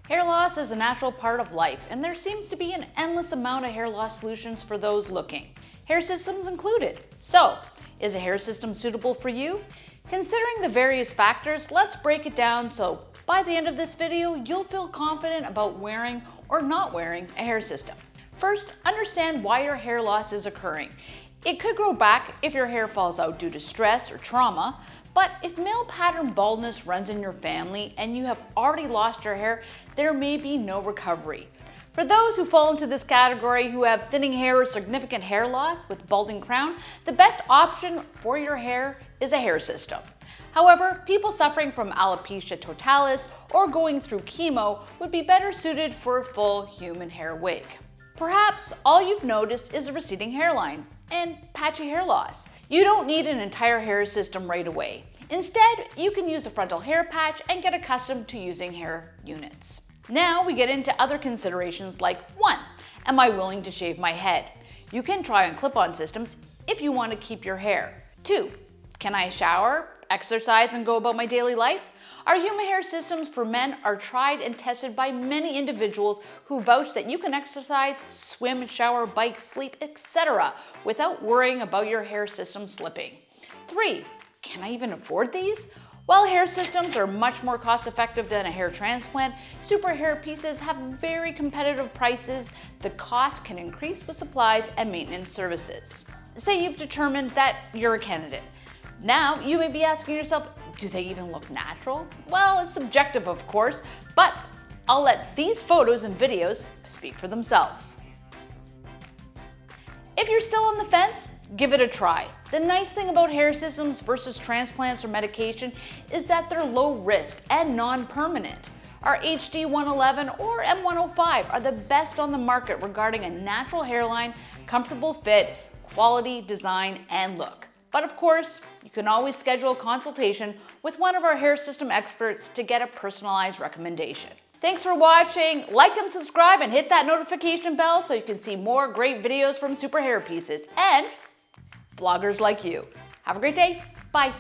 Hair loss is a natural part of life, and there seems to be an endless amount of hair loss solutions for those looking, hair systems included. So, is a hair system suitable for you? Considering the various factors, let's break it down so by the end of this video, you'll feel confident about wearing or not wearing a hair system. First, understand why your hair loss is occurring. It could grow back if your hair falls out due to stress or trauma, but if male pattern baldness runs in your family and you have already lost your hair, there may be no recovery. For those who fall into this category who have thinning hair or significant hair loss with balding crown, the best option for your hair is a hair system. However, people suffering from alopecia totalis or going through chemo would be better suited for a full human hair wig. Perhaps all you've noticed is a receding hairline and patchy hair loss. You don't need an entire hair system right away. Instead, you can use a frontal hair patch and get accustomed to using hair units. Now we get into other considerations like 1. Am I willing to shave my head? You can try on clip-on systems if you want to keep your hair. 2. Can I shower, exercise, and go about my daily life? Our human hair systems for men are tried and tested by many individuals who vouch that you can exercise, swim, shower, bike, sleep, etc. without worrying about your hair system slipping. 3. Can I even afford these? While hair systems are much more cost effective than a hair transplant, super hair pieces have very competitive prices. The cost can increase with supplies and maintenance services. Say you've determined that you're a candidate. Now, you may be asking yourself, do they even look natural? Well, it's subjective, of course, but I'll let these photos and videos speak for themselves. If you're still on the fence, give it a try. The nice thing about hair systems versus transplants or medication is that they're low risk and non-permanent. Our HD 111 or M105 are the best on the market regarding a natural hairline, comfortable fit, quality, design, and look. But of course, you can always schedule a consultation with one of our hair system experts to get a personalized recommendation. Thanks for watching. Like and subscribe and hit that notification bell so you can see more great videos from Super Hair Pieces and vloggers like you. Have a great day. Bye.